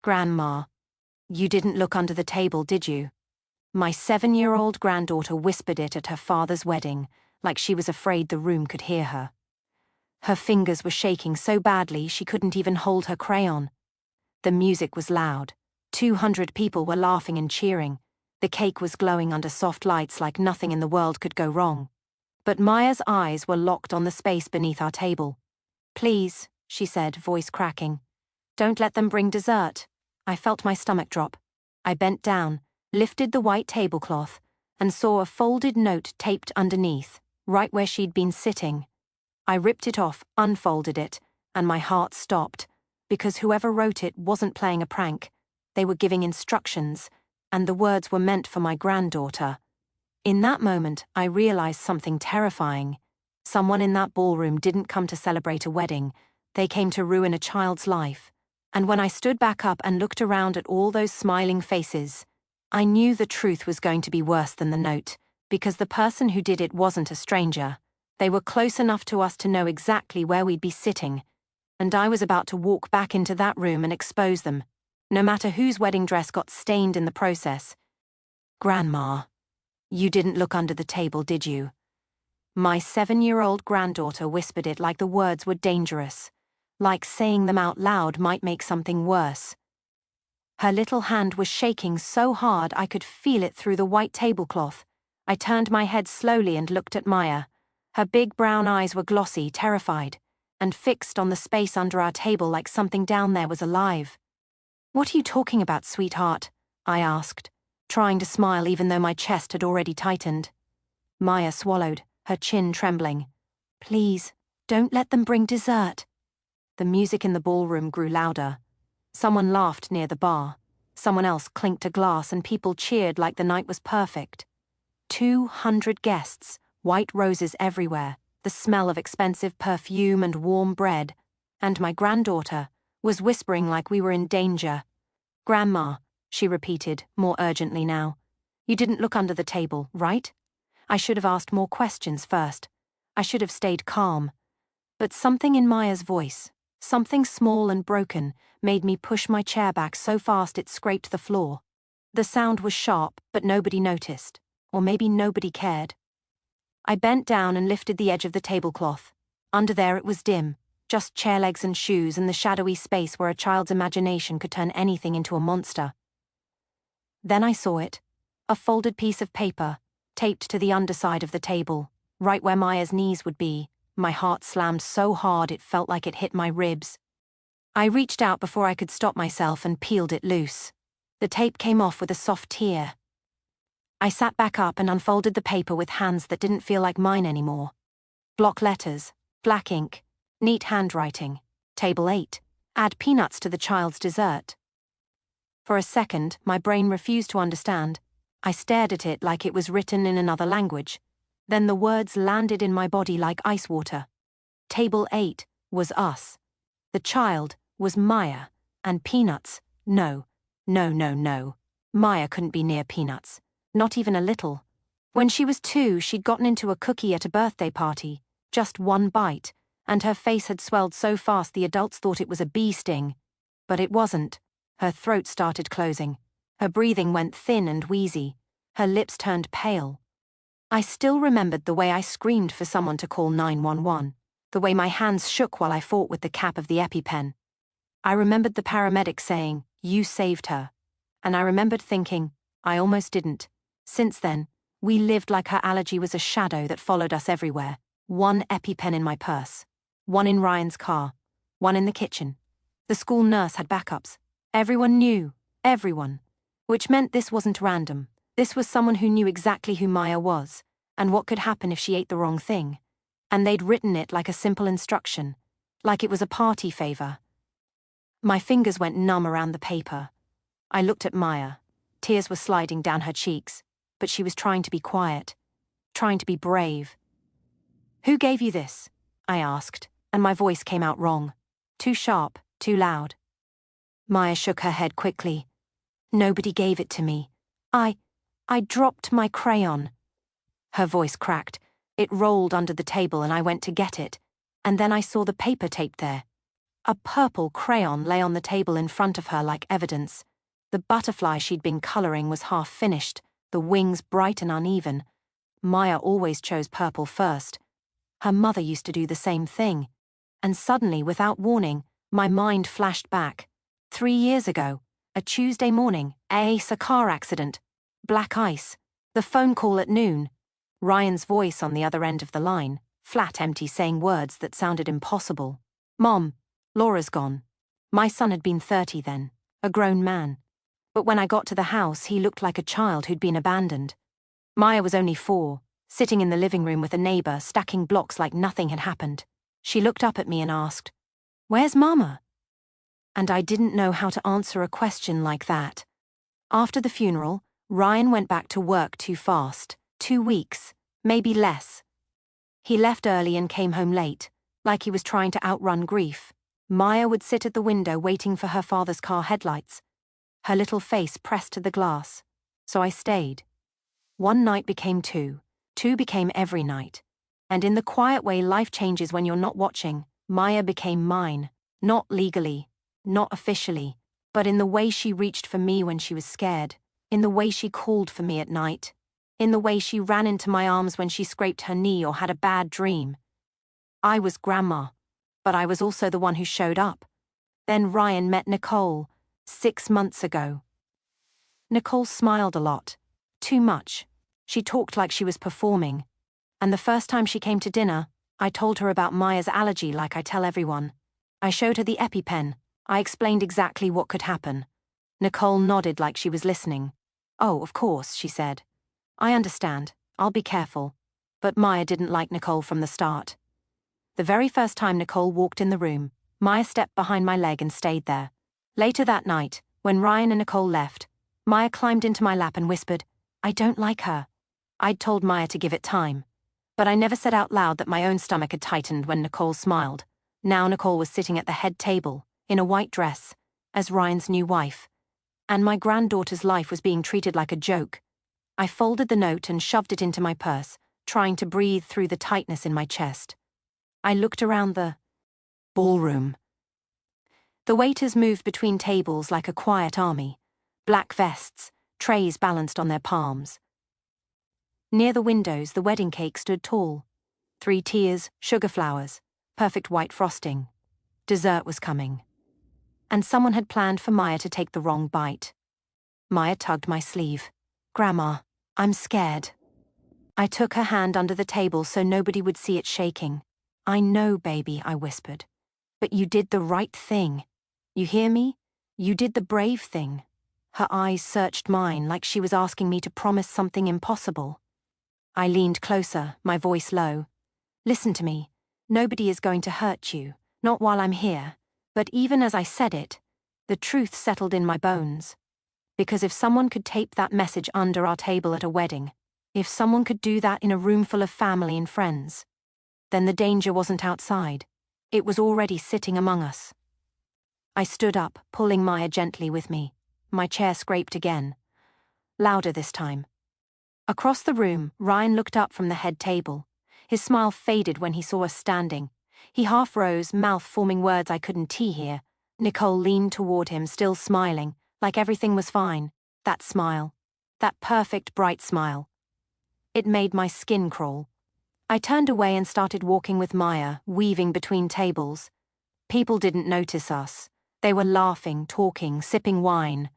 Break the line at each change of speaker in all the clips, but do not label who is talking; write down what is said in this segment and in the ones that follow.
Grandma, you didn't look under the table, did you? My 7-year-old granddaughter whispered it at her father's wedding, like she was afraid the room could hear her. Her fingers were shaking so badly she couldn't even hold her crayon. The music was loud. 200 people were laughing and cheering. The cake was glowing under soft lights like nothing in the world could go wrong. But Maya's eyes were locked on the space beneath our table. "Please," she said, voice cracking. "Don't let them bring dessert." I felt my stomach drop. I bent down, lifted the white tablecloth, and saw a folded note taped underneath, right where she'd been sitting. I ripped it off, unfolded it, and my heart stopped, because whoever wrote it wasn't playing a prank. They were giving instructions, and the words were meant for my granddaughter. In that moment, I realized something terrifying. Someone in that ballroom didn't come to celebrate a wedding. They came to ruin a child's life. And when I stood back up and looked around at all those smiling faces, I knew the truth was going to be worse than the note, because the person who did it wasn't a stranger. They were close enough to us to know exactly where we'd be sitting, and I was about to walk back into that room and expose them, no matter whose wedding dress got stained in the process. "Grandma, you didn't look under the table, did you?" My 7-year-old granddaughter whispered it like the words were dangerous, like saying them out loud might make something worse. Her little hand was shaking so hard I could feel it through the white tablecloth. I turned my head slowly and looked at Maya. Her big brown eyes were glossy, terrified, and fixed on the space under our table like something down there was alive. "What are you talking about, sweetheart?" I asked, trying to smile even though my chest had already tightened. Maya swallowed, her chin trembling. "Please, don't let them bring dessert." The music in the ballroom grew louder. Someone laughed near the bar. Someone else clinked a glass and people cheered like the night was perfect. 200 guests, white roses everywhere, the smell of expensive perfume and warm bread. And my granddaughter was whispering like we were in danger. "Grandma," she repeated, more urgently now. "You didn't look under the table, right? I should have asked more questions first. I should have stayed calm." But something in Maya's voice, something small and broken, made me push my chair back so fast it scraped the floor. The sound was sharp, but nobody noticed. Or maybe nobody cared. I bent down and lifted the edge of the tablecloth. Under there it was dim, just chair legs and shoes and the shadowy space where a child's imagination could turn anything into a monster. Then I saw it, a folded piece of paper, taped to the underside of the table, right where Maya's knees would be. My heart slammed so hard it felt like it hit my ribs. I reached out before I could stop myself and peeled it loose. The tape came off with a soft tear. I sat back up and unfolded the paper with hands that didn't feel like mine anymore. Block letters, black ink, neat handwriting. Table 8. Add peanuts to the child's dessert. For a second, my brain refused to understand. I stared at it like it was written in another language. Then the words landed in my body like ice water. Table 8 was us. The child was Maya, and peanuts, no. Maya couldn't be near peanuts, not even a little. When she was 2, she'd gotten into a cookie at a birthday party, just one bite, and her face had swelled so fast the adults thought it was a bee sting. But it wasn't. Her throat started closing. Her breathing went thin and wheezy. Her lips turned pale. I still remembered the way I screamed for someone to call 911, the way my hands shook while I fought with the cap of the EpiPen. I remembered the paramedic saying, "You saved her." And I remembered thinking, I almost didn't. Since then, we lived like her allergy was a shadow that followed us everywhere. One EpiPen in my purse. One in Ryan's car. One in the kitchen. The school nurse had backups. Everyone knew. Everyone. Which meant this wasn't random. This was someone who knew exactly who Maya was, and what could happen if she ate the wrong thing. And they'd written it like a simple instruction. Like it was a party favor. My fingers went numb around the paper. I looked at Maya. Tears were sliding down her cheeks, but she was trying to be quiet. Trying to be brave. "Who gave you this?" I asked, and my voice came out wrong. Too sharp, too loud. Maya shook her head quickly. "Nobody gave it to me. I dropped my crayon." Her voice cracked. It rolled under the table and I went to get it. And then I saw the paper taped there. A purple crayon lay on the table in front of her like evidence. The butterfly she'd been coloring was half finished, the wings bright and uneven. Maya always chose purple first. Her mother used to do the same thing. And suddenly, without warning, my mind flashed back. 3 years ago, a Tuesday morning, a car accident, black ice, the phone call at noon, Ryan's voice on the other end of the line, flat empty, saying words that sounded impossible. Mom, Laura's gone. My son had been 30 then, a grown man. But when I got to the house, he looked like a child who'd been abandoned. Maya was only 4, sitting in the living room with a neighbor, stacking blocks like nothing had happened. She looked up at me and asked, "Where's Mama?" And I didn't know how to answer a question like that. After the funeral, Ryan went back to work too fast. 2 weeks, maybe less. He left early and came home late, like he was trying to outrun grief. Maya would sit at the window waiting for her father's car headlights, her little face pressed to the glass. So I stayed. 1 night became 2, 2 became every night. And in the quiet way life changes when you're not watching, Maya became mine, not legally, not officially, but in the way she reached for me when she was scared, in the way she called for me at night, in the way she ran into my arms when she scraped her knee or had a bad dream. I was Grandma, but I was also the one who showed up. Then Ryan met Nicole, 6 months ago. Nicole smiled a lot, too much. She talked like she was performing. And the first time she came to dinner, I told her about Maya's allergy like I tell everyone. I showed her the EpiPen. I explained exactly what could happen. Nicole nodded like she was listening. "Oh, of course," she said. "I understand. I'll be careful." But Maya didn't like Nicole from the start. The very first time Nicole walked in the room, Maya stepped behind my leg and stayed there. Later that night, when Ryan and Nicole left, Maya climbed into my lap and whispered, "I don't like her." I'd told Maya to give it time. But I never said out loud that my own stomach had tightened when Nicole smiled. Now Nicole was sitting at the head table, in a white dress, as Ryan's new wife. And my granddaughter's life was being treated like a joke. I folded the note and shoved it into my purse, trying to breathe through the tightness in my chest. I looked around the ballroom. The waiters moved between tables like a quiet army, black vests, trays balanced on their palms. Near the windows, the wedding cake stood tall. 3 tiers, sugar flowers, perfect white frosting. Dessert was coming. And someone had planned for Maya to take the wrong bite. Maya tugged my sleeve. "Grandma, I'm scared." I took her hand under the table so nobody would see it shaking. "I know, baby," I whispered. "But you did the right thing. You hear me? You did the brave thing." Her eyes searched mine like she was asking me to promise something impossible. I leaned closer, my voice low. "Listen to me. Nobody is going to hurt you, not while I'm here." But even as I said it, the truth settled in my bones. Because if someone could tape that message under our table at a wedding, if someone could do that in a room full of family and friends, then the danger wasn't outside. It was already sitting among us. I stood up, pulling Maya gently with me. My chair scraped again. Louder this time. Across the room, Ryan looked up from the head table. His smile faded when he saw us standing. He half rose, mouth forming words I couldn't hear. Nicole leaned toward him, still smiling, like everything was fine. That smile. That perfect, bright smile. It made my skin crawl. I turned away and started walking with Maya, weaving between tables. People didn't notice us. They were laughing, talking, sipping wine.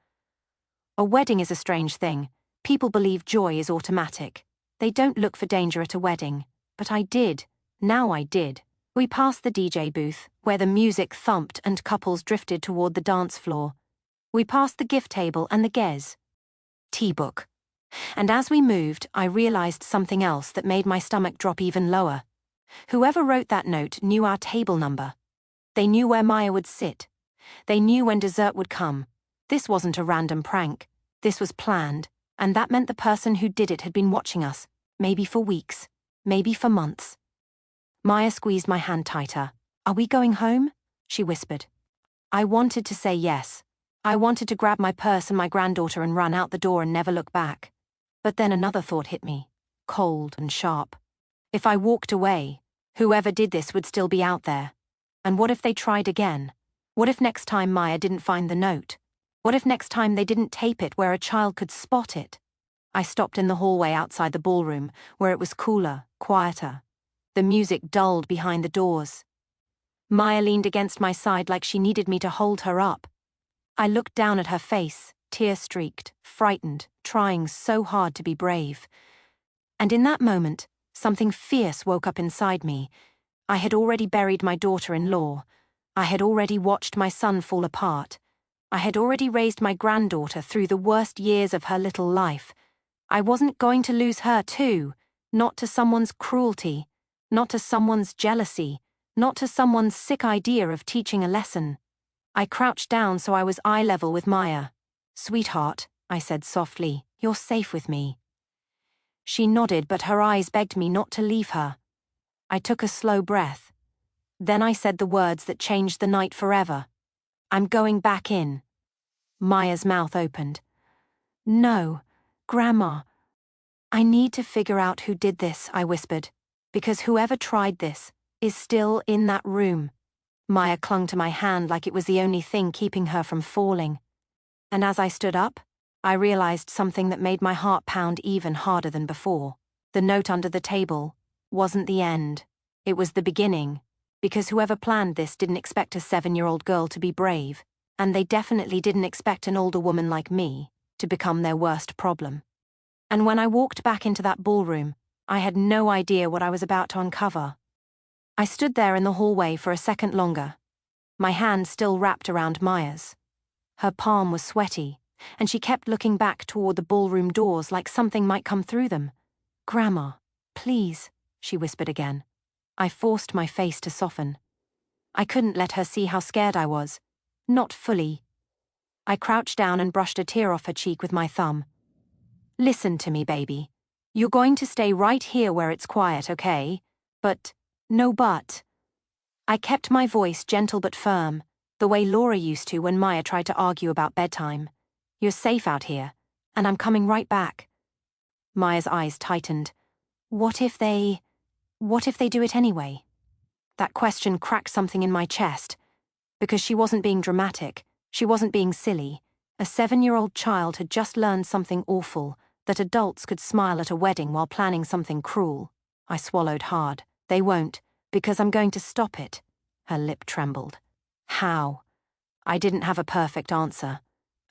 A wedding is a strange thing. People believe joy is automatic. They don't look for danger at a wedding. But I did. Now I did. We passed the DJ booth, where the music thumped and couples drifted toward the dance floor. We passed the gift table and the Gez tea book. And as we moved, I realized something else that made my stomach drop even lower. Whoever wrote that note knew our table number. They knew where Maya would sit. They knew when dessert would come. This wasn't a random prank. This was planned, and that meant the person who did it had been watching us, maybe for weeks, maybe for months. Maya squeezed my hand tighter. "Are we going home?" she whispered. I wanted to say yes. I wanted to grab my purse and my granddaughter and run out the door and never look back. But then another thought hit me, cold and sharp. If I walked away, whoever did this would still be out there. And what if they tried again? What if next time Maya didn't find the note? What if next time they didn't tape it where a child could spot it? I stopped in the hallway outside the ballroom, where it was cooler, quieter. The music dulled behind the doors. Maya leaned against my side like she needed me to hold her up. I looked down at her face, tear-streaked, frightened, trying so hard to be brave. And in that moment, something fierce woke up inside me. I had already buried my daughter-in-law. I had already watched my son fall apart. I had already raised my granddaughter through the worst years of her little life. I wasn't going to lose her too, not to someone's cruelty, not to someone's jealousy, not to someone's sick idea of teaching a lesson. I crouched down so I was eye level with Maya. "Sweetheart," I said softly, "you're safe with me." She nodded, but her eyes begged me not to leave her. I took a slow breath. Then I said the words that changed the night forever. "I'm going back in." Maya's mouth opened. "No, Grandma. I need to figure out who did this," I whispered, "because whoever tried this is still in that room." Maya clung to my hand like it was the only thing keeping her from falling. And as I stood up, I realized something that made my heart pound even harder than before. The note under the table wasn't the end. It was the beginning, because whoever planned this didn't expect a 7-year-old girl to be brave, and they definitely didn't expect an older woman like me to become their worst problem. And when I walked back into that ballroom, I had no idea what I was about to uncover. I stood there in the hallway for a second longer, my hand still wrapped around Maya's. Her palm was sweaty, and she kept looking back toward the ballroom doors like something might come through them. "Grandma, please," she whispered again. I forced my face to soften. I couldn't let her see how scared I was. Not fully. I crouched down and brushed a tear off her cheek with my thumb. "Listen to me, baby. You're going to stay right here where it's quiet, okay? But, no but." I kept my voice gentle but firm, the way Laura used to when Maya tried to argue about bedtime. "You're safe out here, and I'm coming right back." Maya's eyes tightened. What if they do it anyway? That question cracked something in my chest. Because she wasn't being dramatic, she wasn't being silly. A 7-year-old child had just learned something awful, that adults could smile at a wedding while planning something cruel. I swallowed hard. "They won't, because I'm going to stop it." Her lip trembled. How? I didn't have a perfect answer.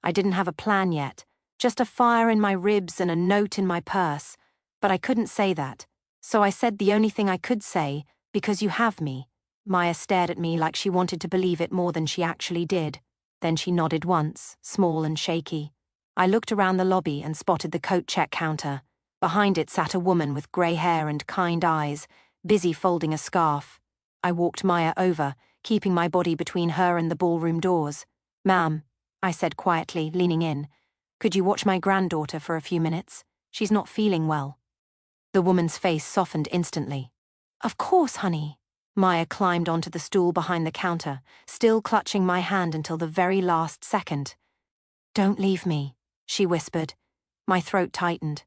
I didn't have a plan yet, just a fire in my ribs and a note in my purse. But I couldn't say that, so I said the only thing I could say, "Because you have me." Maya stared at me like she wanted to believe it more than she actually did. Then she nodded once, small and shaky. I looked around the lobby and spotted the coat check counter. Behind it sat a woman with grey hair and kind eyes, busy folding a scarf. I walked Maya over, keeping my body between her and the ballroom doors. "Ma'am," I said quietly, leaning in, "could you watch my granddaughter for a few minutes? She's not feeling well." The woman's face softened instantly. "Of course, honey." Maya climbed onto the stool behind the counter, still clutching my hand until the very last second. "Don't leave me," she whispered. My throat tightened.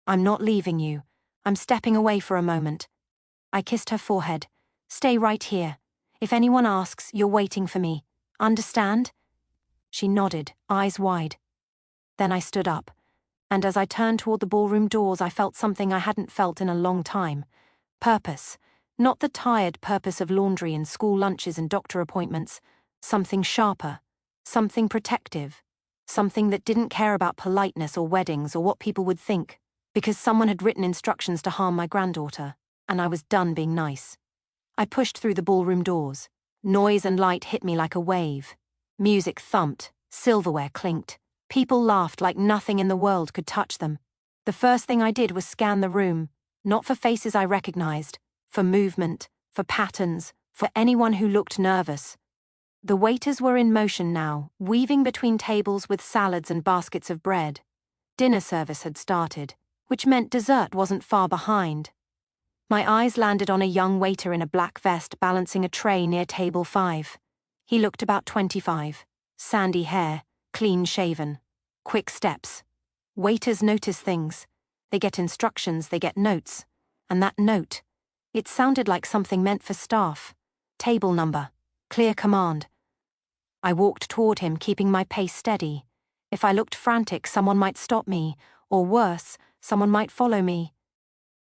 "I'm not leaving you. I'm stepping away for a moment." I kissed her forehead. "Stay right here. If anyone asks, you're waiting for me. Understand?" She nodded, eyes wide. Then I stood up, and as I turned toward the ballroom doors, I felt something I hadn't felt in a long time. Purpose. Not the tired purpose of laundry and school lunches and doctor appointments. Something sharper. Something protective. Something that didn't care about politeness or weddings or what people would think, because someone had written instructions to harm my granddaughter, and I was done being nice. I pushed through the ballroom doors. Noise and light hit me like a wave. Music thumped, silverware clinked. People laughed like nothing in the world could touch them. The first thing I did was scan the room, not for faces I recognized, for movement, for patterns, for anyone who looked nervous. The waiters were in motion now, weaving between tables with salads and baskets of bread. Dinner service had started, which meant dessert wasn't far behind. My eyes landed on a young waiter in a black vest balancing a tray near table 5. He looked about 25, sandy hair, clean-shaven, quick steps. Waiters notice things. They get instructions, they get notes. And that note, it sounded like something meant for staff. Table number, clear command. I walked toward him, keeping my pace steady. If I looked frantic, someone might stop me, or worse, someone might follow me.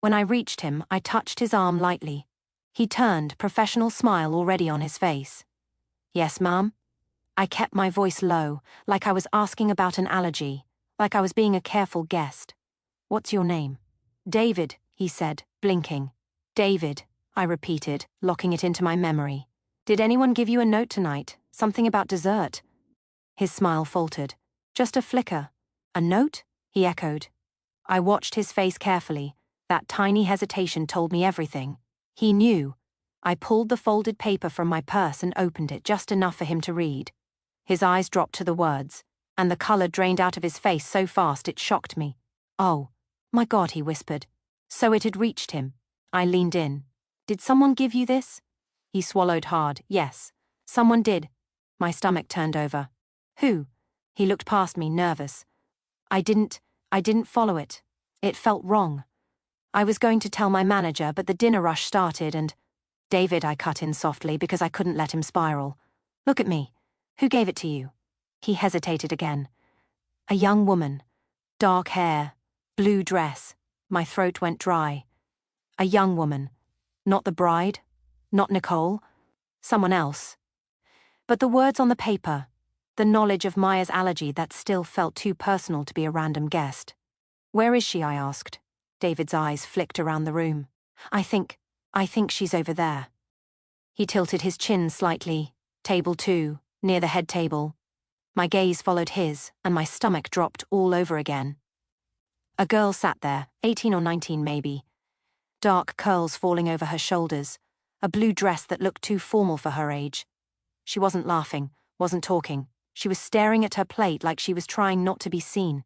When I reached him, I touched his arm lightly. He turned, professional smile already on his face. "Yes, ma'am?" I kept my voice low, like I was asking about an allergy, like I was being a careful guest. "What's your name?" "David," he said, blinking. "David," I repeated, locking it into my memory. "Did anyone give you a note tonight? Something about dessert?" His smile faltered. "Just a flicker." "A note?" he echoed. I watched his face carefully. That tiny hesitation told me everything. He knew. I pulled the folded paper from my purse and opened it just enough for him to read. His eyes dropped to the words, and the color drained out of his face so fast it shocked me. "Oh, my God," he whispered. So it had reached him. I leaned in. "Did someone give you this?" He swallowed hard. "Yes, someone did." My stomach turned over. "Who?" He looked past me, nervous. I didn't follow it. It felt wrong. I was going to tell my manager, but the dinner rush started and... "David," I cut in softly because I couldn't let him spiral. "Look at me. Who gave it to you?" He hesitated again. "A young woman. Dark hair. Blue dress." My throat went dry. "A young woman. Not the bride. Not Nicole. Someone else." But the words on the paper, the knowledge of Maya's allergy, that still felt too personal to be a random guest. "Where is she?" I asked. David's eyes flicked around the room. I think she's over there." He tilted his chin slightly. "Table 2, near the head table." My gaze followed his, and my stomach dropped all over again. A girl sat there, 18 or 19 maybe. Dark curls falling over her shoulders, a blue dress that looked too formal for her age. She wasn't laughing, wasn't talking. She was staring at her plate like she was trying not to be seen.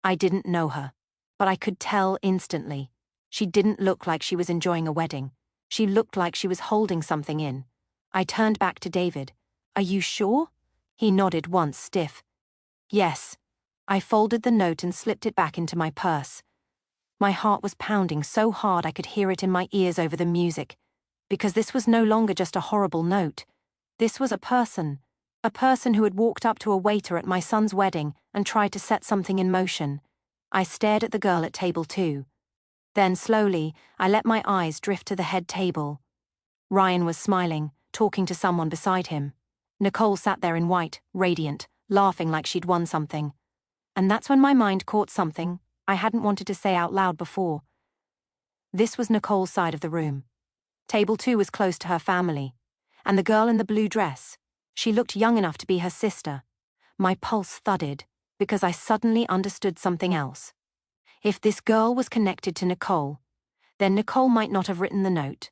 I didn't know her, but I could tell instantly. She didn't look like she was enjoying a wedding. She looked like she was holding something in. I turned back to David. "Are you sure?" He nodded once, stiff. "Yes." I folded the note and slipped it back into my purse. My heart was pounding so hard I could hear it in my ears over the music, because this was no longer just a horrible note. This was a person who had walked up to a waiter at my son's wedding and tried to set something in motion. I stared at the girl at table 2. Then, slowly, I let my eyes drift to the head table. Ryan was smiling, talking to someone beside him. Nicole sat there in white, radiant, laughing like she'd won something. And that's when my mind caught something I hadn't wanted to say out loud before. This was Nicole's side of the room. Table 2 was close to her family. And the girl in the blue dress, she looked young enough to be her sister. My pulse thudded, because I suddenly understood something else. If this girl was connected to Nicole, then Nicole might not have written the note.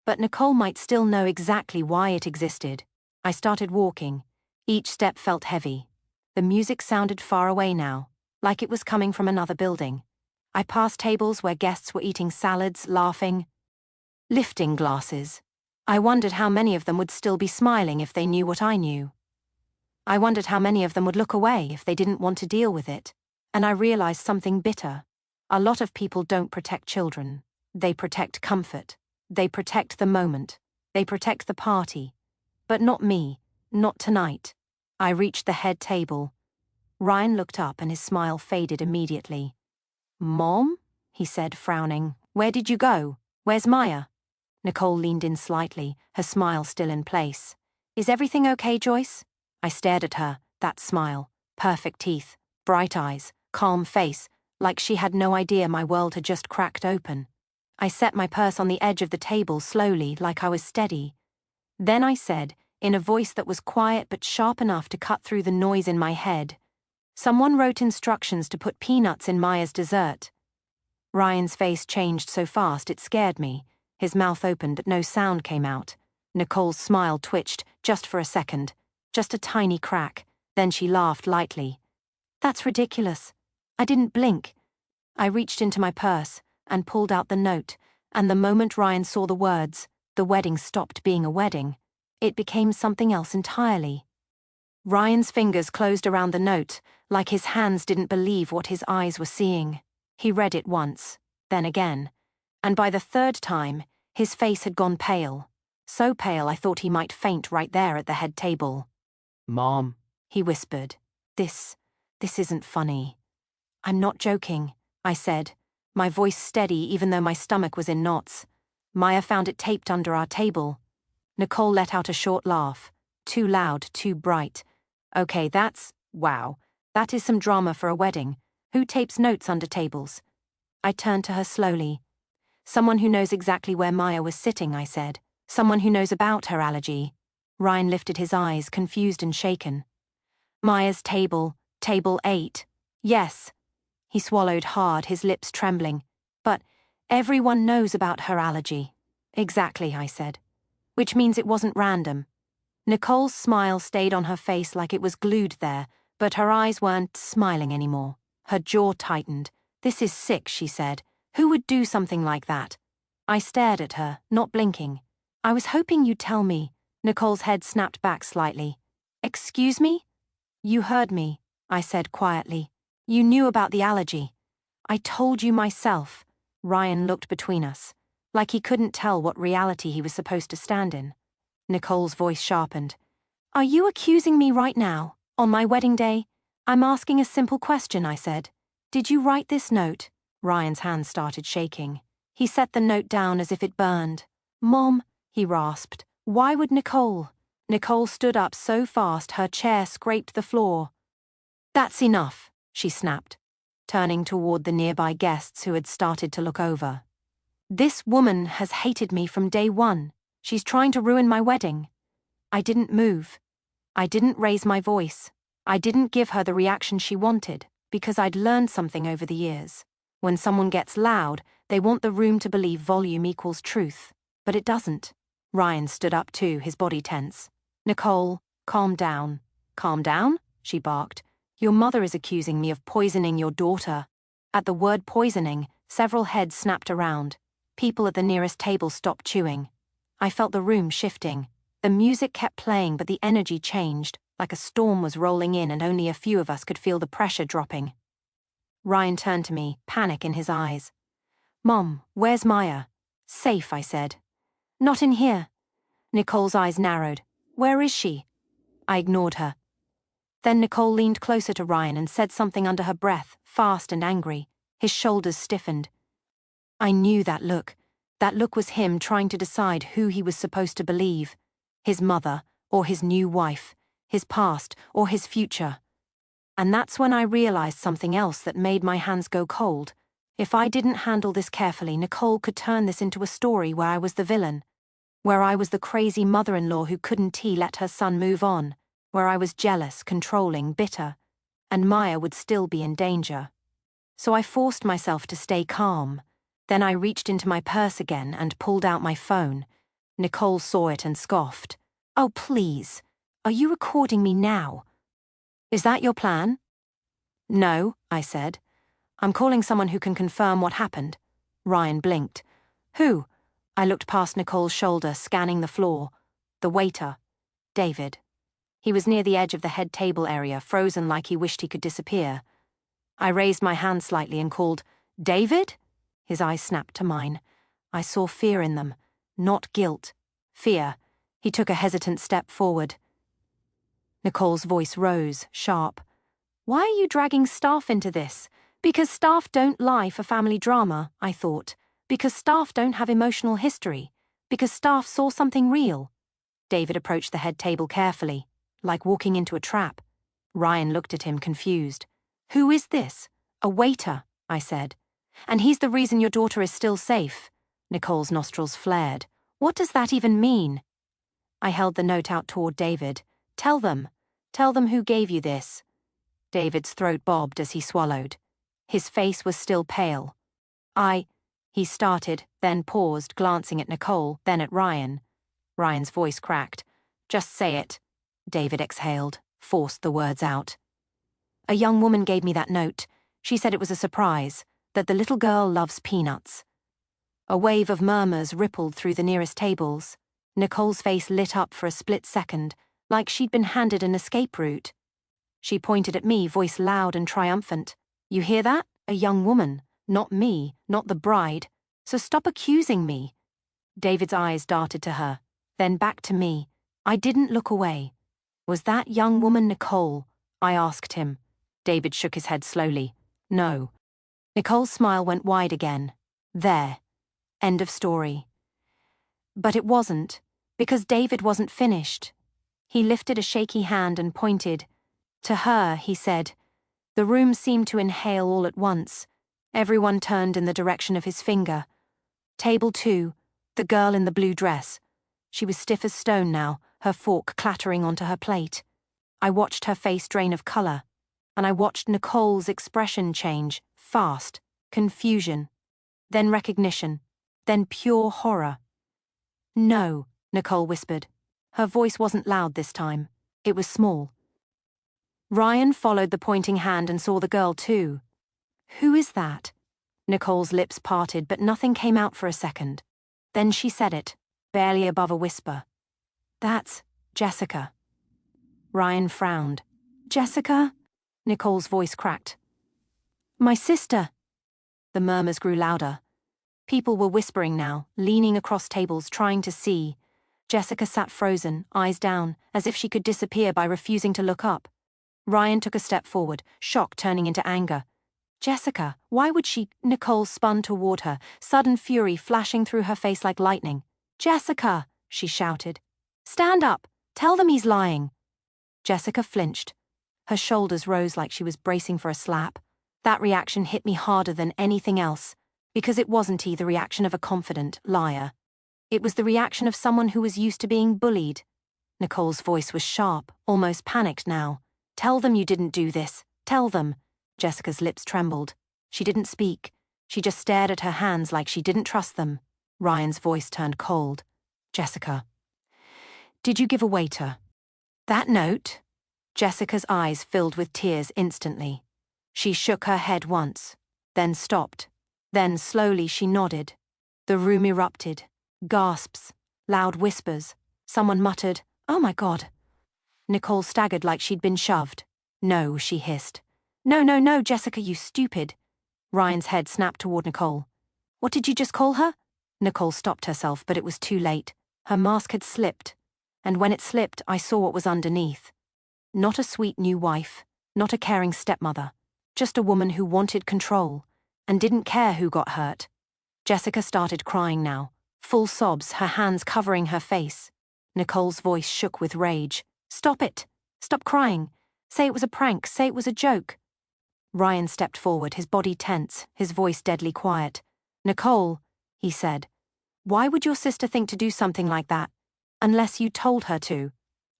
But Nicole might still know exactly why it existed. I started walking. Each step felt heavy. The music sounded far away now, like it was coming from another building. I passed tables where guests were eating salads, laughing, lifting glasses. I wondered how many of them would still be smiling if they knew what I knew. I wondered how many of them would look away if they didn't want to deal with it. And I realized something bitter. A lot of people don't protect children. They protect comfort. They protect the moment. They protect the party. But not me. Not tonight. I reached the head table. Ryan looked up and his smile faded immediately. "Mom?" he said, frowning. "Where did you go? Where's Maya?" Nicole leaned in slightly, her smile still in place. "Is everything okay, Joyce?" I stared at her, that smile. Perfect teeth, bright eyes, calm face, like she had no idea my world had just cracked open. I set my purse on the edge of the table slowly, like I was steady. Then I said, in a voice that was quiet but sharp enough to cut through the noise in my head, "Someone wrote instructions to put peanuts in Maya's dessert." Ryan's face changed so fast it scared me. His mouth opened but no sound came out. Nicole's smile twitched, just for a second. Just a tiny crack. Then she laughed lightly. "That's ridiculous." I didn't blink. I reached into my purse and pulled out the note, and the moment Ryan saw the words, "The wedding stopped being a wedding," it became something else entirely. Ryan's fingers closed around the note, like his hands didn't believe what his eyes were seeing. He read it once, then again, and by the third time, his face had gone pale. So pale I thought he might faint right there at the head table.
Mom,
he whispered. This isn't funny. I'm not joking, I said, my voice steady even though my stomach was in knots. Maya found it taped under our table. Nicole let out a short laugh. Too loud, too bright. Okay, wow. That is some drama for a wedding. Who tapes notes under tables? I turned to her slowly. Someone who knows exactly where Maya was sitting, I said. Someone who knows about her allergy. Ryan lifted his eyes, confused and shaken. Maya's table, table 8. Yes. He swallowed hard, his lips trembling. But everyone knows about her allergy. Exactly, I said. Which means it wasn't random. Nicole's smile stayed on her face like it was glued there, but her eyes weren't smiling anymore. Her jaw tightened. This is sick, she said. Who would do something like that? I stared at her, not blinking. I was hoping you'd tell me. Nicole's head snapped back slightly. Excuse me? You heard me, I said quietly. You knew about the allergy. I told you myself. Ryan looked between us, like he couldn't tell what reality he was supposed to stand in. Nicole's voice sharpened. Are you accusing me right now, on my wedding day? I'm asking a simple question, I said. Did you write this note? Ryan's hand started shaking. He set the note down as if it burned. Mom, he rasped. Why would Nicole? Nicole stood up so fast her chair scraped the floor. That's enough, she snapped, turning toward the nearby guests who had started to look over. This woman has hated me from day one. She's trying to ruin my wedding. I didn't move. I didn't raise my voice. I didn't give her the reaction she wanted, because I'd learned something over the years. When someone gets loud, they want the room to believe volume equals truth. But it doesn't. Ryan stood up too, his body tense. Nicole, calm down. Calm down? She barked. Your mother is accusing me of poisoning your daughter. At the word poisoning, several heads snapped around. People at the nearest table stopped chewing. I felt the room shifting. The music kept playing, but the energy changed, like a storm was rolling in and only a few of us could feel the pressure dropping. Ryan turned to me, panic in his eyes. Mom, where's Maya? Safe, I said. Not in here. Nicole's eyes narrowed. Where is she? I ignored her. Then Nicole leaned closer to Ryan and said something under her breath, fast and angry. His shoulders stiffened. I knew that look. That look was him trying to decide who he was supposed to believe. His mother, or his new wife. His past, or his future. And that's when I realized something else that made my hands go cold. If I didn't handle this carefully, Nicole could turn this into a story where I was the villain. Where I was the crazy mother-in-law who couldn't let her son move on. Where I was jealous, controlling, bitter. And Maya would still be in danger. So I forced myself to stay calm. Then I reached into my purse again and pulled out my phone. Nicole saw it and scoffed. Oh, please. Are you recording me now? Is that your plan? No, I said. I'm calling someone who can confirm what happened. Ryan blinked. Who? I looked past Nicole's shoulder, scanning the floor. The waiter. David. He was near the edge of the head table area, frozen like he wished he could disappear. I raised my hand slightly and called, David? His eyes snapped to mine. I saw fear in them, not guilt. Fear. He took a hesitant step forward. Nicole's voice rose, sharp. Why are you dragging staff into this? Because staff don't lie for family drama, I thought. Because staff don't have emotional history. Because staff saw something real. David approached the head table carefully, like walking into a trap. Ryan looked at him, confused. Who is this? A waiter, I said. And he's the reason your daughter is still safe. Nicole's nostrils flared. What does that even mean? I held the note out toward David. Tell them who gave you this. David's throat bobbed as he swallowed. His face was still pale. He started, then paused, glancing at Nicole, then at Ryan. Ryan's voice cracked. Just say it. David exhaled, forced the words out. A young woman gave me that note. She said it was a surprise, that the little girl loves peanuts. A wave of murmurs rippled through the nearest tables. Nicole's face lit up for a split second, like she'd been handed an escape route. She pointed at me, voice loud and triumphant. You hear that? A young woman. Not me, not the bride. So stop accusing me. David's eyes darted to her, then back to me. I didn't look away. Was that young woman Nicole? I asked him. David shook his head slowly. No. Nicole's smile went wide again. There. End of story. But it wasn't, because David wasn't finished. He lifted a shaky hand and pointed. To her, he said. The room seemed to inhale all at once. Everyone turned in the direction of his finger. Table 2, the girl in the blue dress. She was stiff as stone now, her fork clattering onto her plate. I watched her face drain of color, and I watched Nicole's expression change, fast, confusion, then recognition, then pure horror. No, Nicole whispered. Her voice wasn't loud this time. It was small. Ryan followed the pointing hand and saw the girl too. Who is that? Nicole's lips parted, but nothing came out for a second. Then she said it, barely above a whisper. That's Jessica. Ryan frowned. Jessica? Nicole's voice cracked. My sister. The murmurs grew louder. People were whispering now, leaning across tables, trying to see. Jessica sat frozen, eyes down, as if she could disappear by refusing to look up. Ryan took a step forward, shock turning into anger. Jessica, why would she? Nicole spun toward her, sudden fury flashing through her face like lightning. Jessica, she shouted. Stand up! Tell them he's lying. Jessica flinched. Her shoulders rose like she was bracing for a slap. That reaction hit me harder than anything else, because it wasn't the reaction of a confident liar. It was the reaction of someone who was used to being bullied. Nicole's voice was sharp, almost panicked now. Tell them you didn't do this. Tell them. Jessica's lips trembled. She didn't speak. She just stared at her hands like she didn't trust them. Ryan's voice turned cold. Jessica. Did you give a waiter? That note? Jessica's eyes filled with tears instantly. She shook her head once, then stopped. Then slowly she nodded. The room erupted. Gasps. Loud whispers. Someone muttered, "Oh my God." Nicole staggered like she'd been shoved. No, she hissed. No, no, no, Jessica, you stupid. Ryan's head snapped toward Nicole. What did you just call her? Nicole stopped herself, but it was too late. Her mask had slipped. And when it slipped, I saw what was underneath. Not a sweet new wife, not a caring stepmother, just a woman who wanted control and didn't care who got hurt. Jessica started crying now, full sobs, her hands covering her face. Nicole's voice shook with rage. Stop it! Stop crying! Say it was a prank, say it was a joke. Ryan stepped forward, his body tense, his voice deadly quiet. Nicole, he said, why would your sister think to do something like that? Unless you told her to.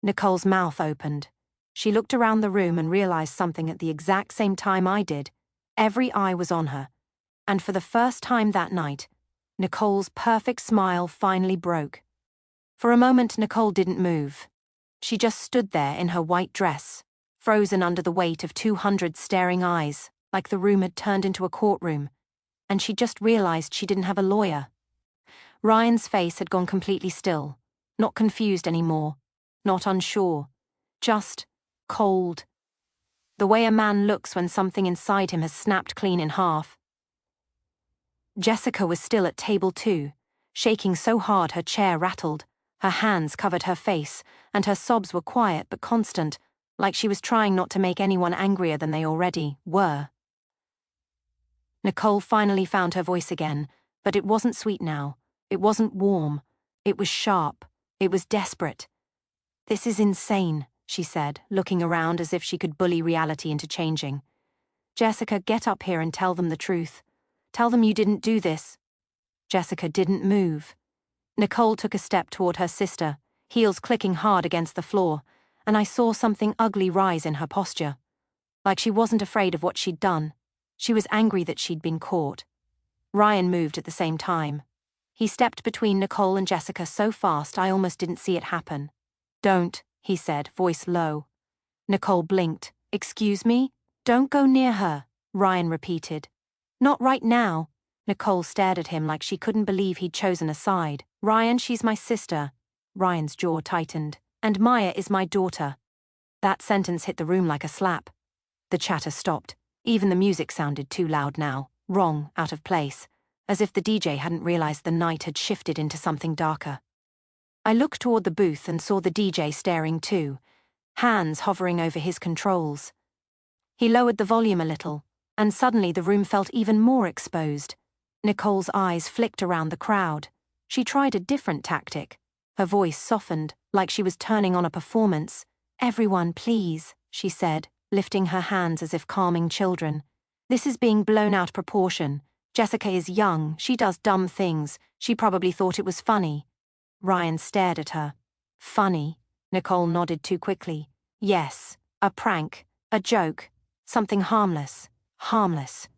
Nicole's mouth opened. She looked around the room and realized something at the exact same time I did. Every eye was on her. And for the first time that night, Nicole's perfect smile finally broke. For a moment, Nicole didn't move. She just stood there in her white dress, frozen under the weight of 200 staring eyes, like the room had turned into a courtroom, and she just realized she didn't have a lawyer. Ryan's face had gone completely still, not confused anymore, not unsure, just cold. The way a man looks when something inside him has snapped clean in half. Jessica was still at table 2, shaking so hard her chair rattled. Her hands covered her face, and her sobs were quiet but constant, like she was trying not to make anyone angrier than they already were. Nicole finally found her voice again, but it wasn't sweet now. It wasn't warm. It was sharp. It was desperate. This is insane, she said, looking around as if she could bully reality into changing. Jessica, get up here and tell them the truth. Tell them you didn't do this. Jessica didn't move. Nicole took a step toward her sister, heels clicking hard against the floor, and I saw something ugly rise in her posture. Like she wasn't afraid of what she'd done. She was angry that she'd been caught. Ryan moved at the same time. He stepped between Nicole and Jessica so fast I almost didn't see it happen. Don't, he said, voice low. Nicole blinked. Excuse me? Don't go near her, Ryan repeated. Not right now. Nicole stared at him like she couldn't believe he'd chosen a side. Ryan, she's my sister. Ryan's jaw tightened. And Maya is my daughter. That sentence hit the room like a slap. The chatter stopped. Even the music sounded too loud now, wrong, out of place, as if the DJ hadn't realized the night had shifted into something darker. I looked toward the booth and saw the DJ staring too. hands hovering over his controls. He lowered the volume a little, and suddenly the room felt even more exposed. Nicole's eyes flicked around the crowd. She tried a different tactic. Her voice softened, like she was turning on a performance. "Everyone, please," she said, lifting her hands as if calming children. "This is being blown out of proportion. Jessica is young, she does dumb things. She probably thought it was funny." Ryan stared at her. "Funny?" Nicole nodded too quickly. "Yes, a prank, a joke, something harmless. Harmless."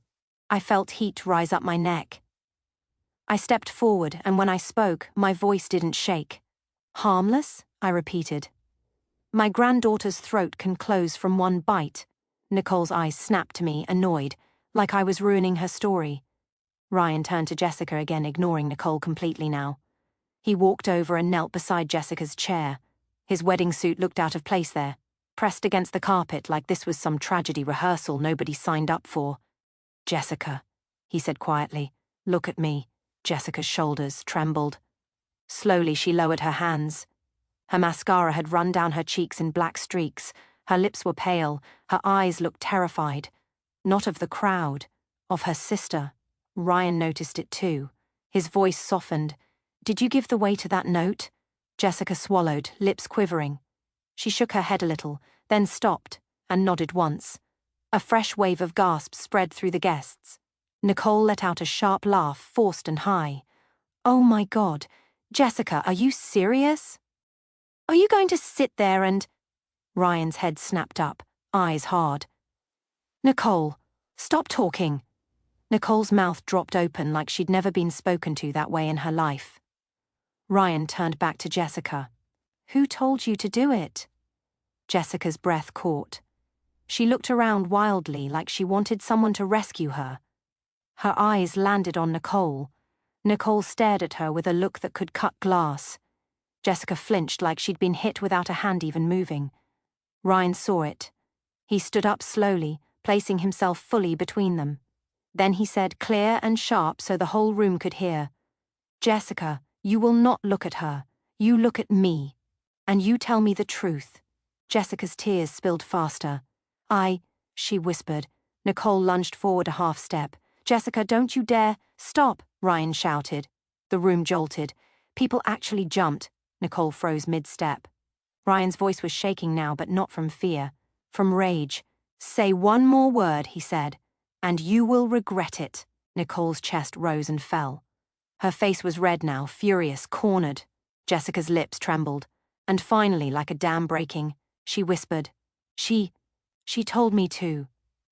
I felt heat rise up my neck. I stepped forward, and when I spoke, my voice didn't shake. "Harmless?" I repeated. "My granddaughter's throat can close from one bite." Nicole's eyes snapped to me, annoyed, like I was ruining her story. Ryan turned to Jessica again, ignoring Nicole completely now. He walked over and knelt beside Jessica's chair. His wedding suit looked out of place there, pressed against the carpet like this was some tragedy rehearsal nobody signed up for. "Jessica," he said quietly, "look at me." Jessica's shoulders trembled. Slowly she lowered her hands. Her mascara had run down her cheeks in black streaks. Her lips were pale. Her eyes looked terrified. Not of the crowd, of her sister. Ryan noticed it too. His voice softened. "Did you give the way to that note?" Jessica swallowed, lips quivering. She shook her head a little, then stopped, and nodded once. A fresh wave of gasps spread through the guests. Nicole let out a sharp laugh, forced and high. "Oh my God, Jessica, are you serious? Are you going to sit there and—" Ryan's head snapped up, eyes hard. "Nicole, stop talking." Nicole's mouth dropped open like she'd never been spoken to that way in her life. Ryan turned back to Jessica. "Who told you to do it?" Jessica's breath caught. She looked around wildly like she wanted someone to rescue her. Her eyes landed on Nicole. Nicole stared at her with a look that could cut glass. Jessica flinched like she'd been hit without a hand even moving. Ryan saw it. He stood up slowly, placing himself fully between them. Then he said, clear and sharp so the whole room could hear, "Jessica, you will not look at her. You look at me. And you tell me the truth." Jessica's tears spilled faster. She whispered. Nicole lunged forward a half step. "Jessica, don't you dare—" "Stop," Ryan shouted. The room jolted. People actually jumped. Nicole froze mid-step. Ryan's voice was shaking now, but not from fear. From rage. "Say one more word," he said, "and you will regret it." Nicole's chest rose and fell. Her face was red now, furious, cornered. Jessica's lips trembled. And finally, like a dam breaking, she whispered, She told me to."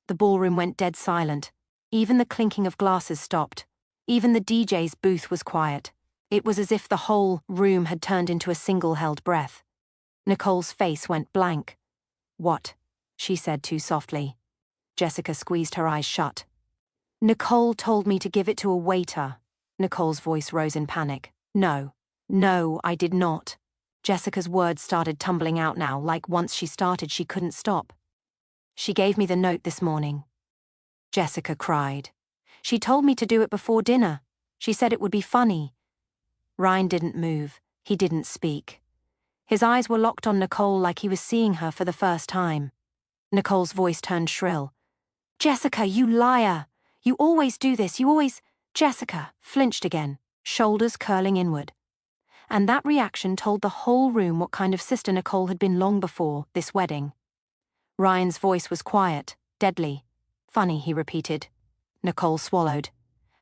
The ballroom went dead silent. Even the clinking of glasses stopped. Even the DJ's booth was quiet. It was as if the whole room had turned into a single held breath. Nicole's face went blank. "What?" she said too softly. Jessica squeezed her eyes shut. "Nicole told me to give it to a waiter." Nicole's voice rose in panic. No, I did not." Jessica's words started tumbling out now, like once she started she couldn't stop. "She gave me the note this morning." Jessica cried. "She told me to do it before dinner. She said it would be funny." Ryan didn't move. He didn't speak. His eyes were locked on Nicole like he was seeing her for the first time. Nicole's voice turned shrill. "Jessica, you liar! You always do this, you always—" Jessica flinched again, shoulders curling inward. And that reaction told the whole room what kind of sister Nicole had been long before this wedding. Ryan's voice was quiet, deadly. "Funny," he repeated. Nicole swallowed.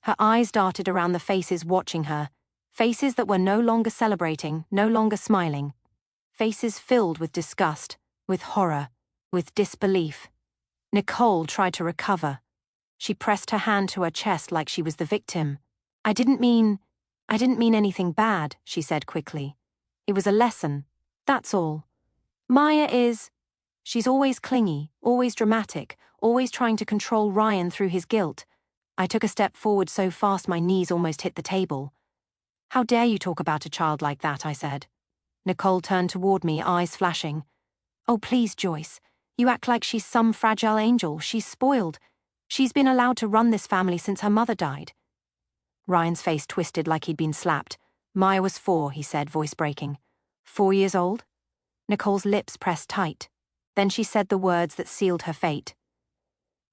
Her eyes darted around the faces watching her, faces that were no longer celebrating, no longer smiling. Faces filled with disgust, with horror, with disbelief. Nicole tried to recover. She pressed her hand to her chest like she was the victim. I didn't mean anything bad," she said quickly. "It was a lesson, that's all. Maya she's always clingy, always dramatic, always trying to control Ryan through his guilt." I took a step forward so fast my knees almost hit the table. "How dare you talk about a child like that," I said. Nicole turned toward me, eyes flashing. "Oh, please, Joyce. You act like she's some fragile angel. She's spoiled. She's been allowed to run this family since her mother died." Ryan's face twisted like he'd been slapped. "Maya was 4, he said, voice breaking. 4 years old?" Nicole's lips pressed tight. Then she said the words that sealed her fate.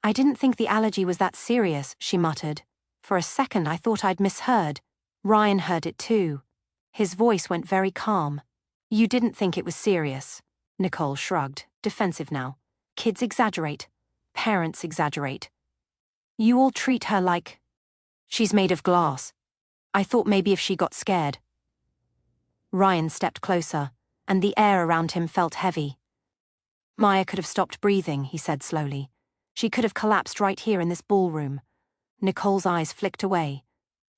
"I didn't think the allergy was that serious," she muttered. For a second I thought I'd misheard. Ryan heard it too. His voice went very calm. "You didn't think it was serious." Nicole shrugged, defensive now. "Kids exaggerate. Parents exaggerate. You all treat her like... she's made of glass. I thought maybe if she got scared." Ryan stepped closer, and the air around him felt heavy. "Maya could have stopped breathing," he said slowly. "She could have collapsed right here in this ballroom." Nicole's eyes flicked away.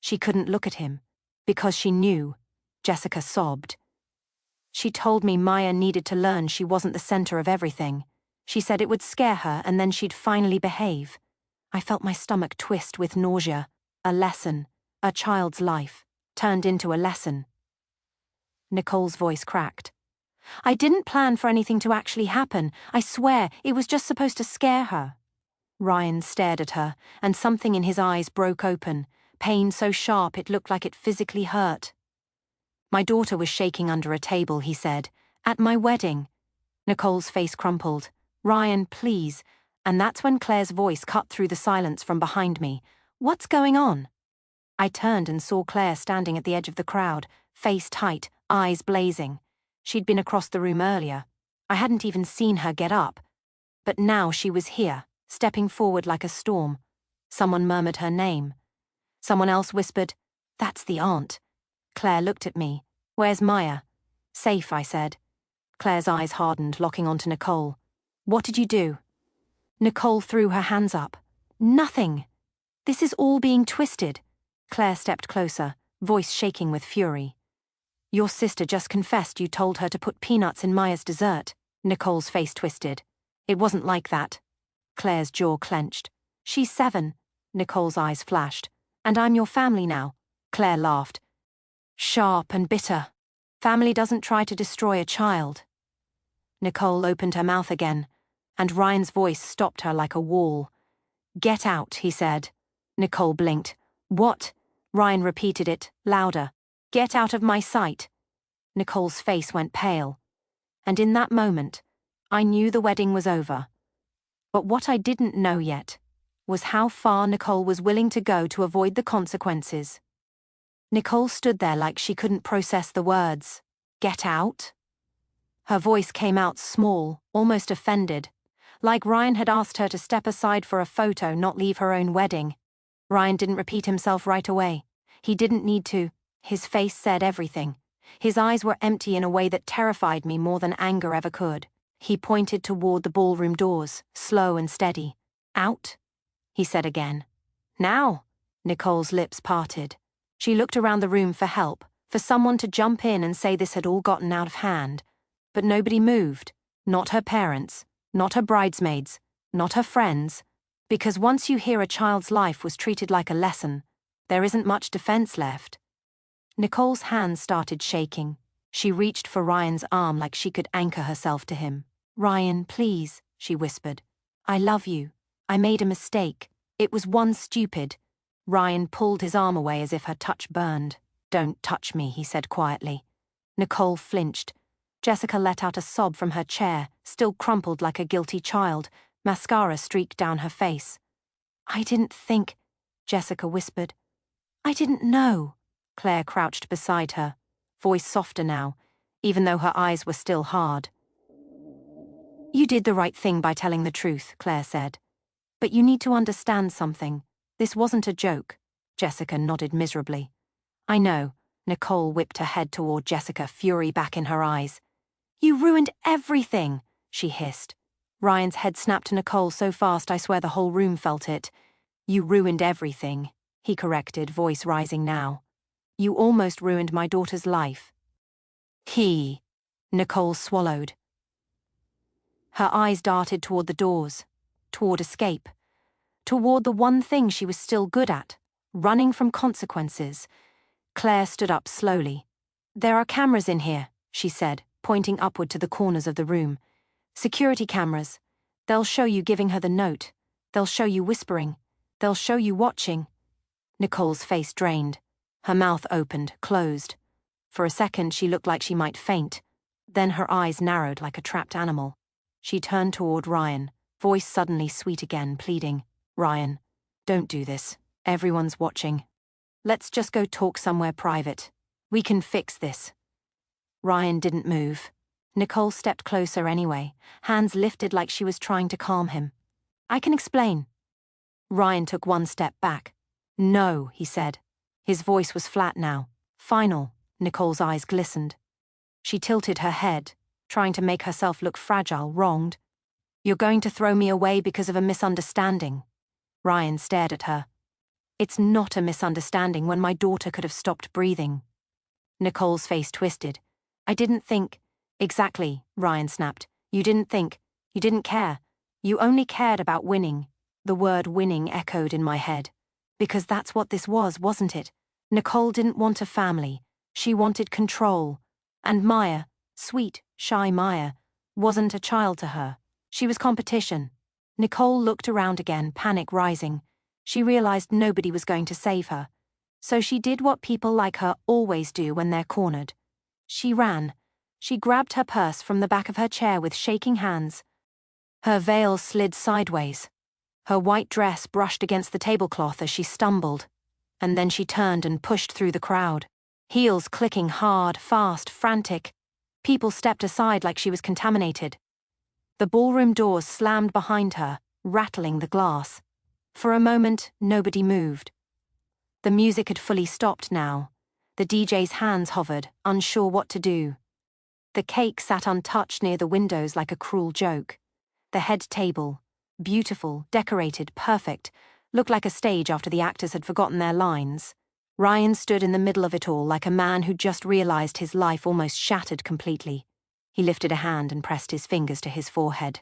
She couldn't look at him, because she knew. Jessica sobbed. "She told me Maya needed to learn she wasn't the center of everything. She said it would scare her and then she'd finally behave." I felt my stomach twist with nausea. A lesson, a child's life, turned into a lesson. Nicole's voice cracked. "I didn't plan for anything to actually happen. I swear, it was just supposed to scare her." Ryan stared at her, and something in his eyes broke open, pain so sharp it looked like it physically hurt. "My daughter was shaking under a table," he said. "At my wedding." Nicole's face crumpled. "Ryan, please." And that's when Claire's voice cut through the silence from behind me. "What's going on?" I turned and saw Claire standing at the edge of the crowd, face tight, eyes blazing. She'd been across the room earlier. I hadn't even seen her get up. But now she was here, stepping forward like a storm. Someone murmured her name. Someone else whispered, "That's the aunt." Claire looked at me. "Where's Maya?" "Safe," I said. Claire's eyes hardened, locking onto Nicole. "What did you do?" Nicole threw her hands up. "Nothing. This is all being twisted." Claire stepped closer, voice shaking with fury. "Your sister just confessed you told her to put peanuts in Maya's dessert." Nicole's face twisted. "It wasn't like that." Claire's jaw clenched. "She's 7. Nicole's eyes flashed. "And I'm your family now." Claire laughed. Sharp and bitter. "Family doesn't try to destroy a child." Nicole opened her mouth again, and Ryan's voice stopped her like a wall. "Get out," he said. Nicole blinked. "What?" Ryan repeated it, louder. "Get out of my sight." Nicole's face went pale. And in that moment, I knew the wedding was over. But what I didn't know yet was how far Nicole was willing to go to avoid the consequences. Nicole stood there like she couldn't process the words. "Get out?" Her voice came out small, almost offended, like Ryan had asked her to step aside for a photo, not leave her own wedding. Ryan didn't repeat himself right away. He didn't need to. His face said everything. His eyes were empty in a way that terrified me more than anger ever could. He pointed toward the ballroom doors, slow and steady. "Out?" he said again. "Now?" Nicole's lips parted. She looked around the room for help, for someone to jump in and say this had all gotten out of hand. But nobody moved. Not her parents, not her bridesmaids, not her friends. Because once you hear a child's life was treated like a lesson, there isn't much defense left. Nicole's hands started shaking. She reached for Ryan's arm like she could anchor herself to him. "Ryan, please," she whispered. "I love you. I made a mistake. It was one stupid." Ryan pulled his arm away as if her touch burned. "Don't touch me," he said quietly. Nicole flinched. Jessica let out a sob from her chair, still crumpled like a guilty child. Mascara streaked down her face. "I didn't think," Jessica whispered. "I didn't know." Claire crouched beside her, voice softer now, even though her eyes were still hard. "You did the right thing by telling the truth," Claire said. "But you need to understand something. This wasn't a joke." Jessica nodded miserably. "I know." Nicole whipped her head toward Jessica, fury back in her eyes. "You ruined everything," she hissed. Ryan's head snapped to Nicole so fast I swear the whole room felt it. "You ruined everything," he corrected, voice rising now. "You almost ruined my daughter's life." Nicole swallowed. Her eyes darted toward the doors, toward escape, toward the one thing she was still good at, running from consequences. Claire stood up slowly. "There are cameras in here," she said, pointing upward to the corners of the room. "Security cameras. They'll show you giving her the note. They'll show you whispering. They'll show you watching." Nicole's face drained. Her mouth opened, closed. For a second she looked like she might faint. Then her eyes narrowed like a trapped animal. She turned toward Ryan, voice suddenly sweet again, pleading, "Ryan, don't do this. Everyone's watching. Let's just go talk somewhere private. We can fix this." Ryan didn't move. Nicole stepped closer anyway, hands lifted like she was trying to calm him. "I can explain." Ryan took one step back. "No," he said. His voice was flat now. "Final." Nicole's eyes glistened. She tilted her head, trying to make herself look fragile, wronged. "You're going to throw me away because of a misunderstanding." Ryan stared at her. "It's not a misunderstanding when my daughter could have stopped breathing." Nicole's face twisted. "I didn't think—" "Exactly," Ryan snapped. "You didn't think. You didn't care. You only cared about winning." The word winning echoed in my head. Because that's what this was, wasn't it? Nicole didn't want a family. She wanted control. And Maya, sweet, shy Maya, wasn't a child to her. She was competition. Nicole looked around again, panic rising. She realized nobody was going to save her. So she did what people like her always do when they're cornered. She ran. She grabbed her purse from the back of her chair with shaking hands. Her veil slid sideways. Her white dress brushed against the tablecloth as she stumbled. And then she turned and pushed through the crowd. Heels clicking hard, fast, frantic. People stepped aside like she was contaminated. The ballroom doors slammed behind her, rattling the glass. For a moment, nobody moved. The music had fully stopped now. The DJ's hands hovered, unsure what to do. The cake sat untouched near the windows like a cruel joke. The head table, beautiful, decorated, perfect, looked like a stage after the actors had forgotten their lines. Ryan stood in the middle of it all like a man who'd just realized his life almost shattered completely. He lifted a hand and pressed his fingers to his forehead.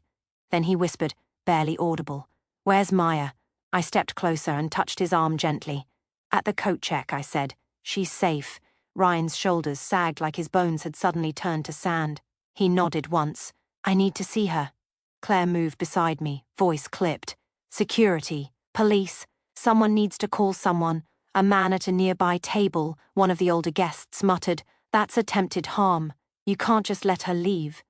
Then he whispered, barely audible, "Where's Maya?" I stepped closer and touched his arm gently. "At the coat check," I said. "She's safe." Ryan's shoulders sagged like his bones had suddenly turned to sand. He nodded once. "I need to see her." Claire moved beside me, voice clipped. "Security, police, someone needs to call someone." A man at a nearby table, one of the older guests, muttered, "That's attempted harm. You can't just let her leave."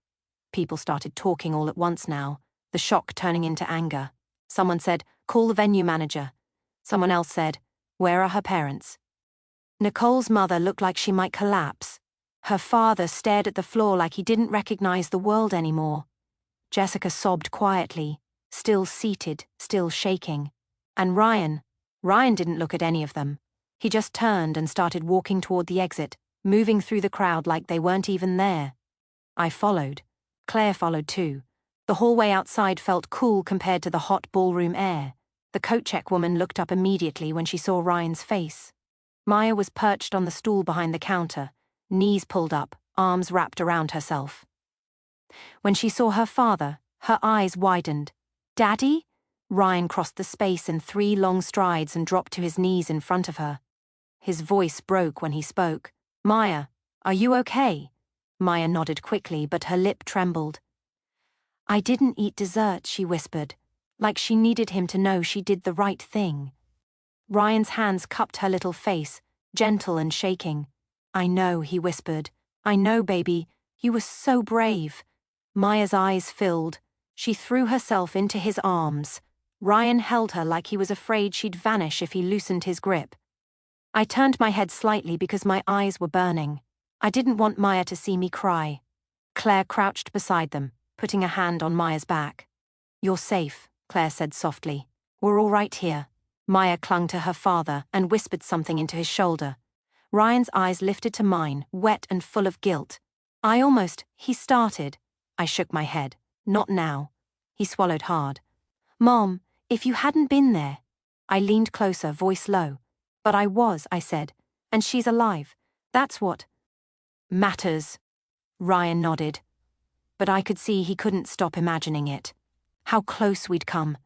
People started talking all at once now, the shock turning into anger. Someone said, "Call the venue manager." Someone else said, "Where are her parents?" Nicole's mother looked like she might collapse. Her father stared at the floor like he didn't recognize the world anymore. Jessica sobbed quietly, still seated, still shaking. And Ryan didn't look at any of them. He just turned and started walking toward the exit, moving through the crowd like they weren't even there. I followed. Claire followed too. The hallway outside felt cool compared to the hot ballroom air. The coat check woman looked up immediately when she saw Ryan's face. Maya was perched on the stool behind the counter, knees pulled up, arms wrapped around herself. When she saw her father, her eyes widened. "Daddy?" Ryan crossed the space in 3 long strides and dropped to his knees in front of her. His voice broke when he spoke. "Maya, are you okay?" Maya nodded quickly, but her lip trembled. "I didn't eat dessert," she whispered, like she needed him to know she did the right thing. Ryan's hands cupped her little face, gentle and shaking. "I know," he whispered. "I know, baby. You were so brave." Maya's eyes filled. She threw herself into his arms. Ryan held her like he was afraid she'd vanish if he loosened his grip. I turned my head slightly because my eyes were burning. I didn't want Maya to see me cry. Claire crouched beside them, putting a hand on Maya's back. "You're safe," Claire said softly. "We're all right here." Maya clung to her father and whispered something into his shoulder. Ryan's eyes lifted to mine, wet and full of guilt. He started. I shook my head. "Not now." He swallowed hard. "Mom, if you hadn't been there." I leaned closer, voice low. "But I was," I said. "And she's alive. That's what matters." Ryan nodded. But I could see he couldn't stop imagining it. How close we'd come.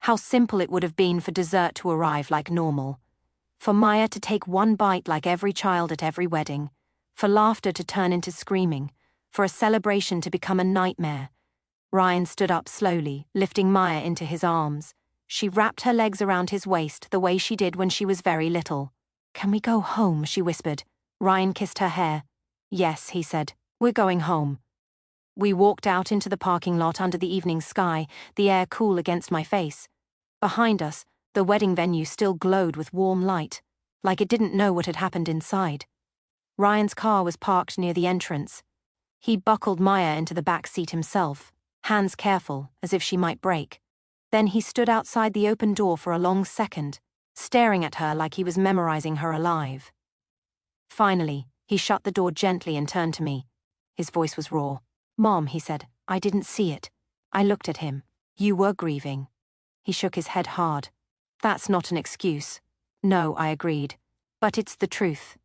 How simple it would have been for dessert to arrive like normal. For Maya to take one bite like every child at every wedding. For laughter to turn into screaming. For a celebration to become a nightmare. Ryan stood up slowly, lifting Maya into his arms. She wrapped her legs around his waist the way she did when she was very little. "Can we go home?" she whispered. Ryan kissed her hair. "Yes," he said. "We're going home." We walked out into the parking lot under the evening sky, the air cool against my face. Behind us, the wedding venue still glowed with warm light, like it didn't know what had happened inside. Ryan's car was parked near the entrance. He buckled Maya into the back seat himself, hands careful, as if she might break. Then he stood outside the open door for a long second, staring at her like he was memorizing her alive. Finally, he shut the door gently and turned to me. His voice was raw. "Mom," he said, "I didn't see it." I looked at him. "You were grieving." He shook his head hard. "That's not an excuse." "No," I agreed. "But it's the truth."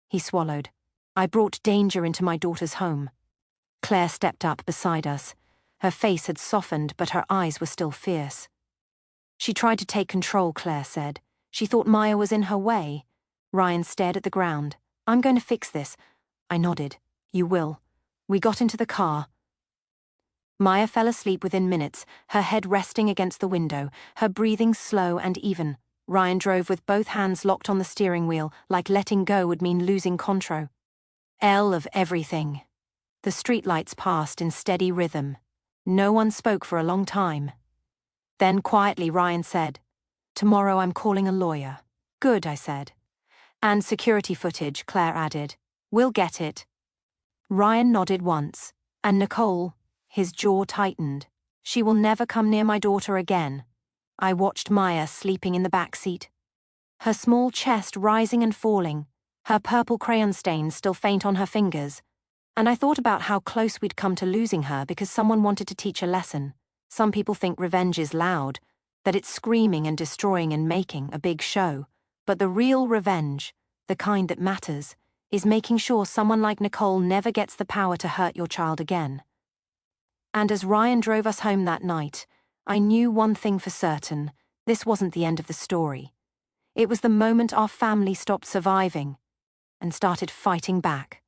He swallowed. "I brought danger into my daughter's home." Claire stepped up beside us. Her face had softened, but her eyes were still fierce. "She tried to take control," Claire said. "She thought Maya was in her way." Ryan stared at the ground. "I'm going to fix this." I nodded. "You will." We got into the car. Maya fell asleep within minutes, her head resting against the window, her breathing slow and even. Ryan drove with both hands locked on the steering wheel, like letting go would mean losing control. L of everything. The streetlights passed in steady rhythm. No one spoke for a long time. Then quietly Ryan said, "Tomorrow I'm calling a lawyer." "Good," I said. "And security footage," Claire added. "We'll get it." Ryan nodded once. "And Nicole?" His jaw tightened. "She will never come near my daughter again." I watched Maya sleeping in the back seat. Her small chest rising and falling, her purple crayon stains still faint on her fingers. And I thought about how close we'd come to losing her because someone wanted to teach a lesson. Some people think revenge is loud, that it's screaming and destroying and making a big show. But the real revenge, the kind that matters, is making sure someone like Nicole never gets the power to hurt your child again. And as Ryan drove us home that night, I knew one thing for certain: this wasn't the end of the story. It was the moment our family stopped surviving and started fighting back.